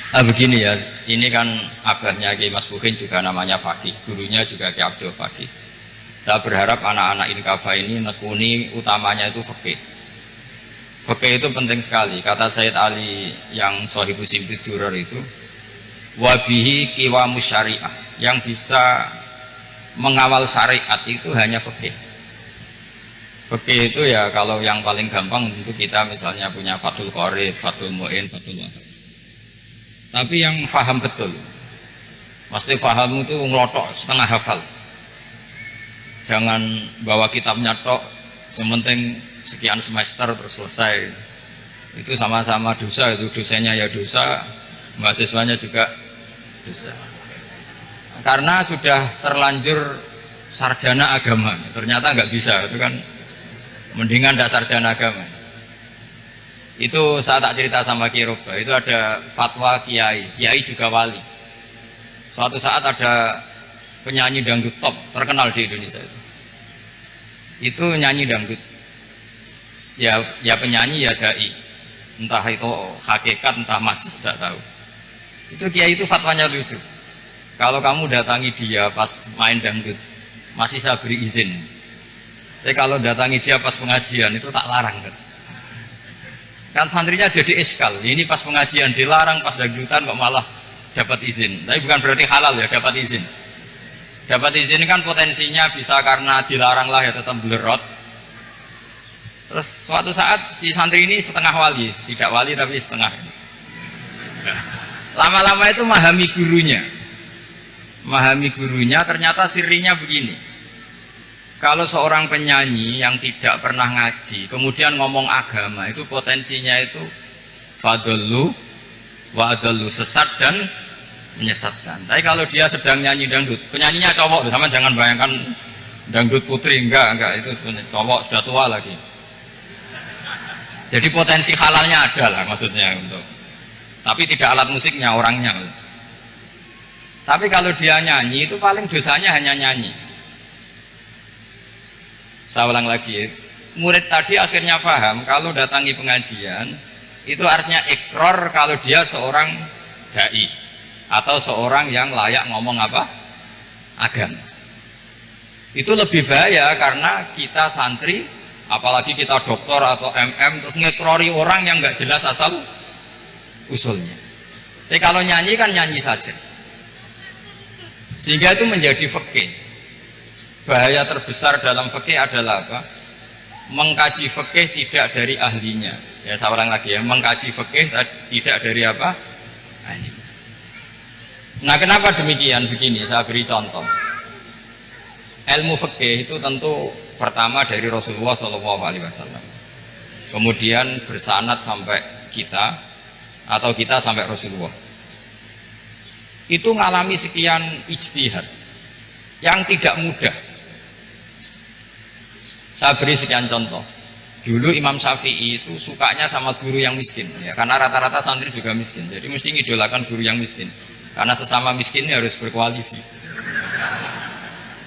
Begini ya, ini kan abahnya Kiai Mas Bukin juga namanya Fakih, gurunya juga Kiai Abdul Fakih. Saya berharap anak-anak Inkafa ini nekuni utamanya itu fikih. Fikih itu penting sekali. Kata Sayyid Ali yang Sohibu Simti Duror itu, wabihi kiwamus syariah, yang bisa mengawal syariat itu hanya fikih. Fikih itu ya kalau yang paling gampang tentu kita misalnya punya Fathul Qorib, Fathul Mu'in, Fathul Wahab. Tapi yang faham betul, mesti faham itu ngelotok setengah hafal. Jangan bawa kitabnya tok, sementing sekian semester terus selesai. Itu sama-sama dosa, itu dosennya ya dosa, mahasiswanya juga dosa. Karena sudah terlanjur sarjana agama, ternyata nggak bisa, itu kan mendingan tidak sarjana agama. Itu saya tak cerita sama Kiai Roba, itu ada fatwa kiai juga wali. Suatu saat ada penyanyi dangdut top terkenal di Indonesia itu nyanyi dangdut. Ya penyanyi ya dai, entah itu hakikat entah majus tidak tahu. Itu kiai itu fatwanya lucu. Kalau kamu datangi dia pas main dangdut, masih saya beri izin. Tapi kalau datangi dia pas pengajian itu tak larang. Kan santrinya jadi iskal, ini pas pengajian dilarang, pas dangdutan kok malah dapat izin. Tapi bukan berarti halal ya, dapat izin. Dapat izin kan potensinya bisa karena dilarang lah ya tetap belerot. Terus suatu saat si santri ini setengah wali, tidak wali tapi setengah. Lama-lama itu memahami gurunya, ternyata sirinya begini. Kalau seorang penyanyi yang tidak pernah ngaji kemudian ngomong agama, itu potensinya itu fadallu wa adallu, sesat dan menyesatkan. Tapi kalau dia sedang nyanyi dangdut, penyanyinya cowok, sama jangan bayangkan dangdut putri, enggak itu cowok sudah tua lagi. Jadi potensi halalnya ada lah maksudnya untuk. Tapi tidak alat musiknya, orangnya. Tapi kalau dia nyanyi itu paling dosanya hanya nyanyi. Saya ulang lagi, murid tadi akhirnya paham kalau datangi pengajian itu artinya ikrar kalau dia seorang dai atau seorang yang layak ngomong apa? Agama. Itu lebih bahaya karena kita santri, apalagi kita doktor atau MM, terus ngekrori orang yang nggak jelas asal usulnya. Tapi kalau nyanyi kan nyanyi saja, sehingga itu menjadi fikih. Bahaya terbesar dalam fikih adalah apa? Mengkaji fikih tidak dari ahlinya. Ya saya ulang lagi ya, mengkaji fikih tidak dari apa? Ahlinya. Nah kenapa demikian? Begini, saya beri contoh. Ilmu fikih itu tentu pertama dari Rasulullah SAW. Kemudian bersanad sampai kita, atau kita sampai Rasulullah. Itu ngalami sekian ijtihad yang tidak mudah. Saya beri sekian contoh. Dulu Imam Syafi'i itu sukanya sama guru yang miskin, ya, karena rata-rata santri juga miskin. Jadi mesti ngidolakan guru yang miskin, karena sesama miskin harus berkoalisi.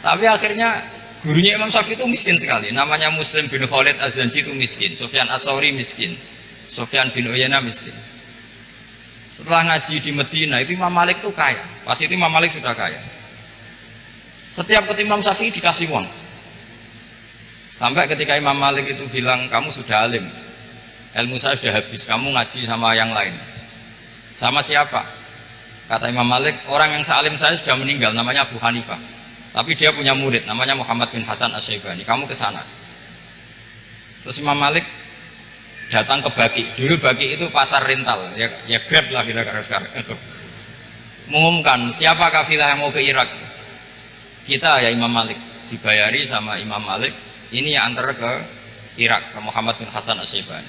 Tapi akhirnya gurunya Imam Syafi'i itu miskin sekali. Namanya Muslim bin Khalid Az-Zanji itu miskin, Sufyan As-Tsauri miskin, Sufyan bin Uyainah miskin. Setelah ngaji di Medina itu Imam Malik itu kaya. Pas itu Imam Malik sudah kaya. Setiap ketemu Imam Syafi'i dikasih uang. Sampai ketika Imam Malik itu bilang, kamu sudah alim, ilmu saya sudah habis, kamu ngaji sama yang lain. Sama siapa? Kata Imam Malik, orang yang sealim saya sudah meninggal, namanya Abu Hanifah. Tapi dia punya murid, namanya Muhammad bin Hasan Asy-Syaibani, kamu ke sana. Terus Imam Malik datang ke Baqi. Dulu Baqi itu pasar rental, ya Grab lah kira-kira sekarang. Itu mengumumkan, siapa kafilah yang mau ke Irak? Kita ya Imam Malik, dibayari sama Imam Malik. Ini yang antar ke Irak, ke Muhammad bin Hasan Asy-Syaibani.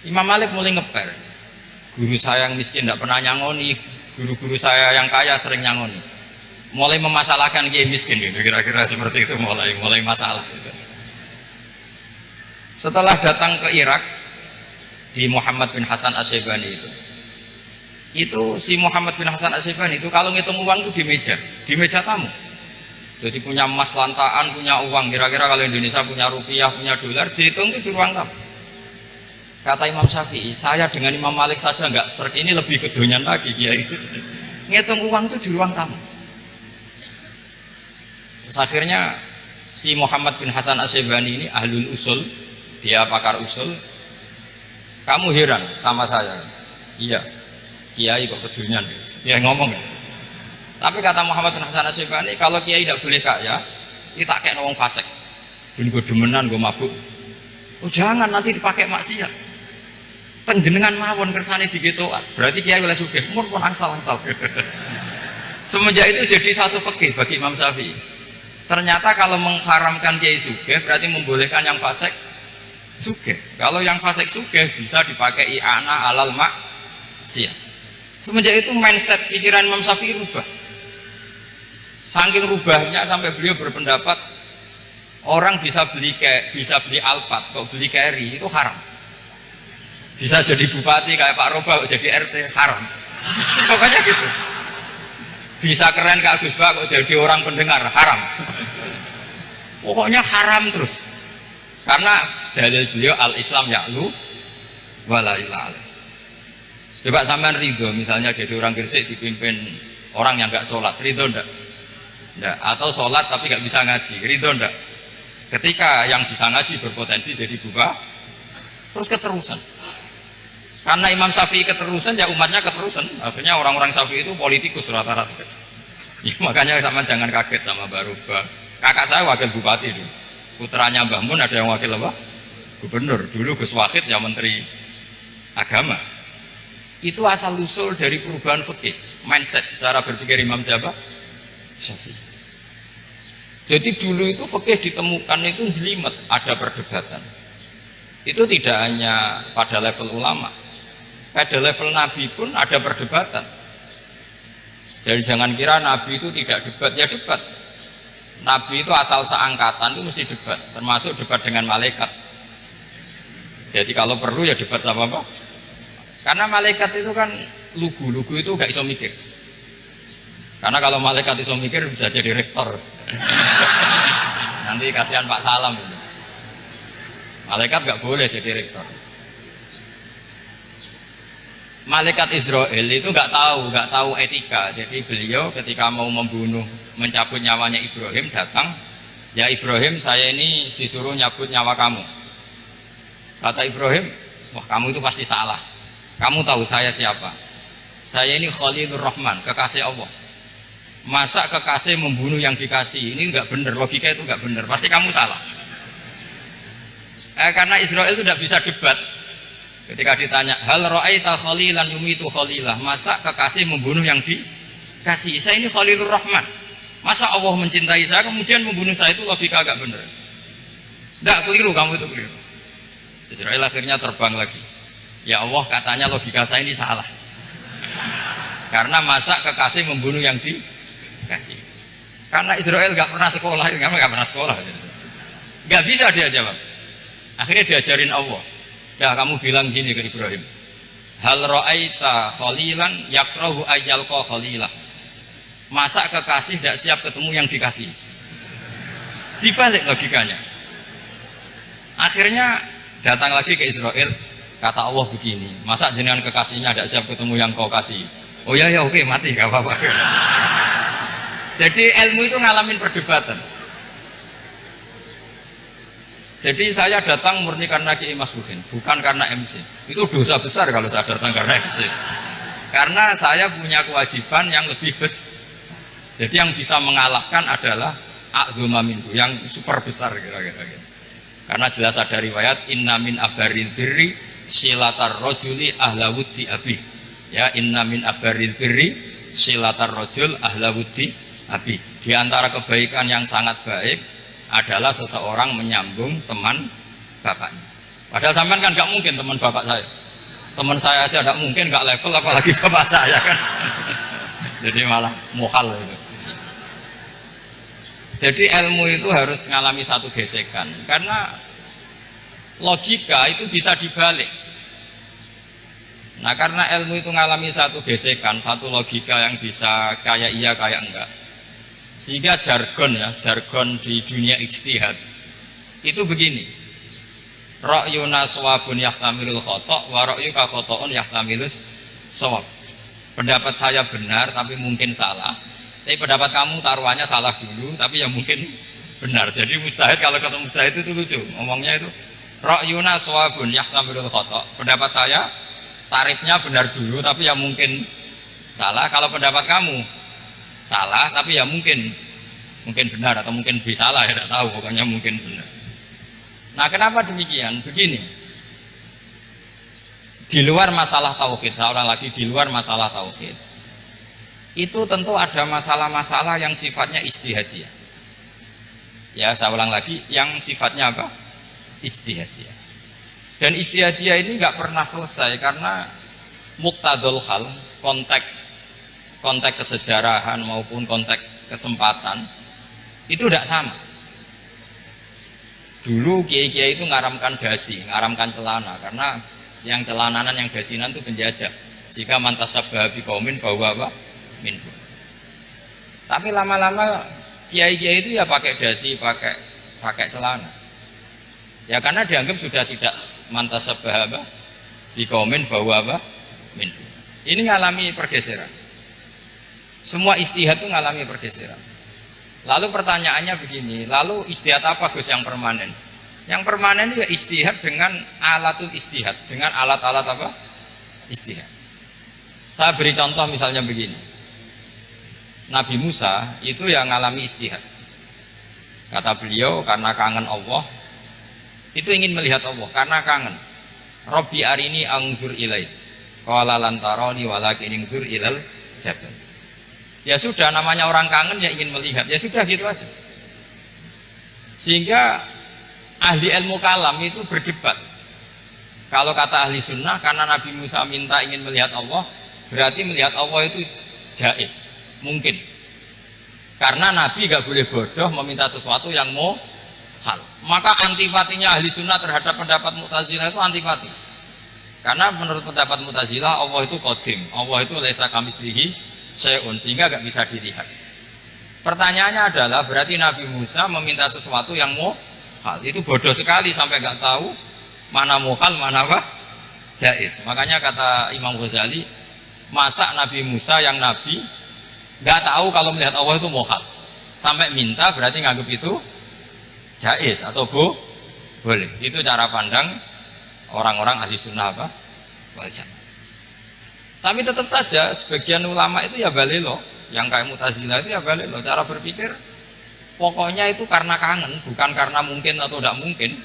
Imam Malik mulai ngeper. Guru saya yang miskin tidak pernah nyangoni, guru-guru saya yang kaya sering nyangoni. Mulai memasalahkan kiai miskin gitu, kira-kira seperti itu, mulai masalah gitu. Setelah datang ke Irak di Muhammad bin Hasan Asy-Syaibani itu si Muhammad bin Hasan Asy-Syaibani itu kalau ngitung uang itu di meja tamu. Jadi punya emas lantaan, punya uang. Kira-kira kalau Indonesia punya rupiah, punya dolar, dihitung itu di ruang tamu. Kata Imam Syafi'i, saya dengan Imam Malik saja nggak serak, ini lebih kedonyan lagi kiai. Ngitung uang itu di ruang tamu. Terus akhirnya si Muhammad bin Hasan Asy'ibani ini ahlul usul, dia pakar usul. Kamu heran sama saya? Iya, kiai kok kedonyan. Dia ngomong. Tapi kata Muhammad bin Hasan Asy'ibani, kalau kiai tidak boleh kaya, kita kayak wong fasik. Ben gue demenan, gue mabuk. Oh jangan, nanti dipakai maksiat. Penjenengan mawon kersane digetokan. Berarti kiai oleh sugih, mun pun angsal-angsal. Semenjak itu jadi satu fikih bagi Imam Syafi'i. Ternyata kalau mengharamkan kiai sugih berarti membolehkan yang fasik sugih. Kalau yang fasik sugih bisa dipakai i'anah alal maksiat. Semenjak itu mindset pikiran Imam Syafi'i rubah. Saking rubahnya sampai beliau berpendapat orang bisa beli Alphard, kok beli carry itu haram. Bisa jadi bupati kayak Pak Roba, kok jadi RT haram. Pokoknya gitu. Bisa keren kayak Gus Bah, kok jadi orang pendengar haram. Pokoknya haram terus. Karena dalil beliau al-Islam ya'lu wala ilaha. Coba sampean ridho misalnya jadi orang Gresik dipimpin orang yang nggak sholat, ridho ndak? Ndak. Atau sholat tapi nggak bisa ngaji, ridho ndak? Ketika yang bisa ngaji berpotensi jadi buka, terus keterusan. Karena Imam Syafi'i keterusan, ya umatnya keterusan. Akhirnya orang-orang Syafi'i itu politikus rata-rata. Ya, makanya sama jangan kaget sama Mbak Ruba. Kakak saya wakil bupati dulu. Putranya Mbah Mun ada yang wakil apa? Gubernur. Dulu Gus Wahid yang menteri agama. Itu asal usul dari perubahan fikih, mindset, cara berpikir Imam siapa? Syafi'i. Jadi dulu itu fikih ditemukan itu jelimet, ada perdebatan. Itu tidak hanya pada level ulama, pada level Nabi pun ada perdebatan. Jadi jangan kira Nabi itu tidak debat, ya debat. Nabi itu asal seangkatan itu mesti debat, termasuk debat dengan malaikat. Jadi kalau perlu ya debat sama apa? Karena malaikat itu kan lugu itu gak iso mikir. Karena kalau malaikat iso mikir bisa jadi rektor. Nanti kasihan Pak Salam itu. Malaikat gak boleh jadi rektor. Malaikat Israel itu gak tahu etika. Jadi beliau ketika mau membunuh, mencabut nyawanya Ibrahim datang, ya Ibrahim saya ini disuruh nyabut nyawa kamu. Kata Ibrahim, wah kamu itu pasti salah. Kamu tahu saya siapa? Saya ini Khalilur Rahman, kekasih Allah. Masa kekasih membunuh yang dikasih? Ini nggak benar, logika itu nggak benar. Pasti kamu salah. Karena Israel itu tidak bisa debat. Ketika ditanya, hal ra'aita khalilan yumitu khalilah? Masa kekasih membunuh yang dikasih? Saya ini Khalilur Rahman. Masa Allah mencintai saya kemudian membunuh saya? Itu logika agak benar. Tidak, keliru, kamu itu keliru. Israel akhirnya terbang lagi. Ya Allah, katanya logika saya ini salah. Karena masa kekasih membunuh yang dikasih. Karena Israel nggak pernah sekolah, nggak pernah sekolah. Nggak bisa dia jawab. Akhirnya diajarin Allah. Dah kamu bilang gini ke Ibrahim. Hal ra'aita khalilan yakrahu ayyalqa khalilah. Masa kekasih tidak siap ketemu yang dikasih? Dibalik logikanya. Akhirnya datang lagi ke Israel. Kata Allah begini, masa jenengan kekasihnya tidak siap ketemu yang kau kasih? Oh ya ya oke, mati gak apa-apa. Jadi ilmu itu ngalamin perdebatan. Jadi saya datang murni karena Kiai Mas Bukin, bukan karena MC. Itu dosa besar kalau saya datang karena MC. Karena saya punya kewajiban yang lebih besar. Jadi yang bisa mengalahkan adalah a'dzuma minhu, yang super besar kira-kira. Karena jelas ada riwayat inna min abaril birri silatar rojuli ahla wuddi abi. Ya, inna min abaril birri silatar rojul ahla wuddi abi. Di antara kebaikan yang sangat baik adalah seseorang menyambung teman bapaknya. Padahal sampean kan nggak mungkin teman bapak saya. Teman saya aja nggak mungkin, nggak level apalagi bapak saya kan. Jadi malah mukhal itu. Jadi ilmu itu harus mengalami satu gesekan karena logika itu bisa dibalik. Nah karena ilmu itu mengalami satu gesekan, satu logika yang bisa kayak iya kayak enggak. Sehingga jargon di dunia ijtihad itu begini. Ra'yuna shawabun yahtamilul khata' wa ra'yuka khata'un yahtamilus shawab. Pendapat saya benar tapi mungkin salah. Tapi pendapat kamu taruhannya salah dulu tapi yang mungkin benar. Jadi mustahid kalau ketemu mustahid itu lucu. Ngomongnya itu ra'yuna shawabun yahtamilul khata'. Pendapat saya tarifnya benar dulu tapi yang mungkin salah. Kalau pendapat kamu salah tapi ya mungkin benar atau mungkin bisa salah, ya tidak tahu, pokoknya mungkin benar. Nah, kenapa demikian? Begini, di luar masalah tauhid, seorang lagi di luar masalah tauhid, itu tentu ada masalah-masalah yang sifatnya ijtihadiyah. Ya, saya ulang lagi, yang sifatnya apa? Ijtihadiyah. Dan ijtihadiyah ini nggak pernah selesai karena muqtadul hal, konteks kesejarahan maupun konteks kesempatan itu tidak sama. Dulu kiai-kiai itu ngaramkan dasi, ngaramkan celana, karena yang celananan yang dasinan itu penjajah. Jika mantasabbaha biqaumin fahuwa minhum. Tapi lama-lama kiai-kiai itu ya pakai dasi, pakai celana. Ya karena dianggap sudah tidak mantasabbaha biqaumin fahuwa minhum. Ini ngalami pergeseran. Semua istihad itu ngalami pergeseran. Lalu pertanyaannya begini, lalu istihad apa Gus yang permanen? Yang permanen itu ya istihad dengan alatul istihad, dengan alat-alat apa? Istihad. Saya beri contoh misalnya begini. Nabi Musa itu yang ngalami istihad. Kata beliau karena kangen Allah, itu ingin melihat Allah karena kangen. Rabbi arini anzur ilai. Qala lan tarani walakin anzur ilal jabal. Ya sudah, namanya orang kangen ya ingin melihat, ya sudah gitu aja. Sehingga ahli ilmu kalam itu berdebat. Kalau kata ahli sunnah, karena Nabi Musa minta ingin melihat Allah, berarti melihat Allah itu jaiz, mungkin. Karena Nabi gak boleh bodoh meminta sesuatu yang hal. Maka antipatinya ahli sunnah terhadap pendapat Mu'tazilah itu antipati. Karena menurut pendapat Mu'tazilah Allah itu qadim, Allah itu laisa kamitslihi syai'un, sehingga gak bisa dilihat. Pertanyaannya adalah berarti Nabi Musa meminta sesuatu yang hal, itu bodoh sekali sampai gak tahu mana muhal mana apa jaiz. Makanya kata Imam Ghazali, masa Nabi Musa yang Nabi gak tahu kalau melihat Allah itu muhal sampai minta, berarti nganggap itu jaiz atau boleh. Itu cara pandang orang-orang ahli sunnah apa wal jamaah. Tapi tetap saja sebagian ulama itu ya balelo, yang kayak Mu'tazilah itu ya balelo, cara berpikir pokoknya itu karena kangen, bukan karena mungkin atau tidak mungkin.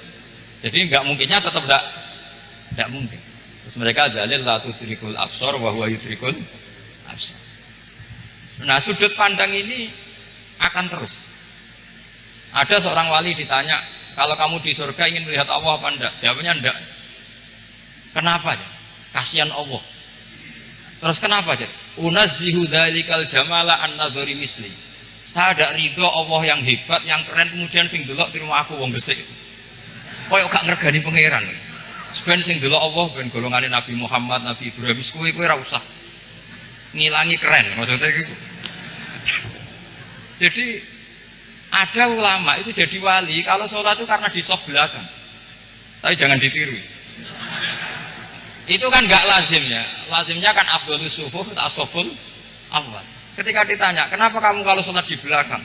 Jadi nggak mungkinnya tetap tidak mungkin. Terus mereka dalil la tudrikul absar wa huwa yudrikul absar. Nah, sudut pandang ini akan terus. Ada seorang wali ditanya, kalau kamu di surga ingin melihat Allah apa enggak? Jawabannya enggak. Kenapa? Kasihan Allah. Terus kenapa aja? Unazzihu dzalikal jamala an-nadhari misli. Saya tidak ridho Allah yang hebat, yang keren, kemudian sing delok di rumah aku wong gesik. Koyok gak ngergani pangeran. Sebenarnya sing delok Allah ben golongane Nabi Muhammad, Nabi Ibrahim, kowe ora usah ngilangi keren maksudnya gitu. Jadi ada ulama itu jadi wali kalau sholat itu karena di soft belakang. Tapi jangan ditiru. Itu kan gak lazim ya. Lazimnya kan afdhalus sufuf as-saful awal. Ketika ditanya, kenapa kamu kalau sholat di belakang?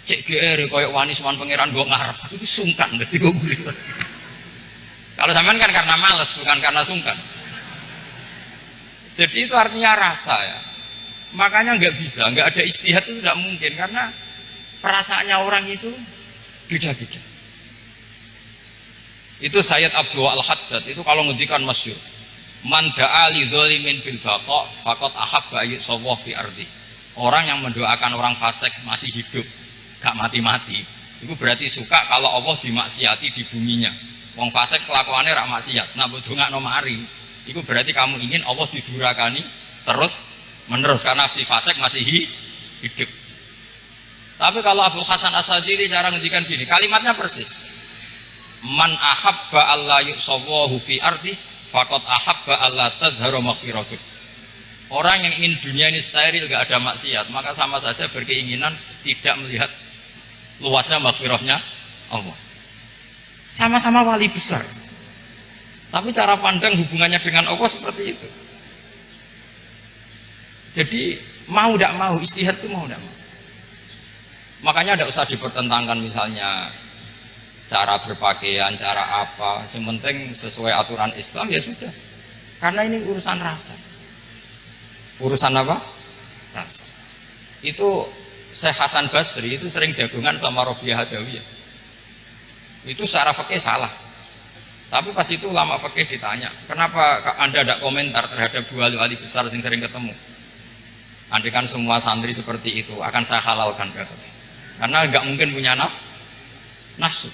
Cek GR koyok wani suman pangeran gue ngarep. Itu sungkan dari gue gurih. Kalau sampean kan karena malas, bukan karena sungkan. Jadi itu artinya rasa ya. Makanya nggak bisa, nggak ada ijtihad itu tidak mungkin karena perasaannya orang itu beda-beda. Itu Sayyid Abdul Al-Haddad itu kalau ngendikan masyhur, man da'a li dzalimin bil baqa faqad ahabba ayyusawwa fi ardi. Orang yang mendoakan orang fasik masih hidup, gak mati-mati, itu berarti suka kalau Allah dimaksiati di buminya. Wong fasik kelakuannya rak maksiat, nah mbok dongakno mari, itu berarti kamu ingin Allah didurakani terus menerus karena si fasik masih hidup. Tapi kalau Abdul Hasan As-Sadili cara ngendikan gini, kalimatnya persis. Man ahabba alla yusawwahu fi ardi faqad ahabba alla tadhharu maghfiratuh. Orang yang ingin dunia ini steril gak ada maksiat, maka sama saja berkeinginan tidak melihat luasnya maghfirahnya Allah. Sama-sama wali besar. Tapi cara pandang hubungannya dengan Allah seperti itu. Jadi mau tidak mau, istihad itu mau tidak mau. Makanya tidak usah dipertentangkan misalnya cara berpakaian, cara apa. Yang penting sesuai aturan Islam ya sudah. Karena ini urusan rasa. Urusan apa? Rasa. Itu Syekh Hasan Basri itu sering jagungan sama Robiah Hadawiyah. Itu secara fikih salah. Tapi pas itu ulama fikih ditanya, kenapa Anda tidak komentar terhadap dua wali besar yang sering ketemu? Andai kan semua santri seperti itu akan saya halalkan ke atas. Karena nggak mungkin punya nafsu.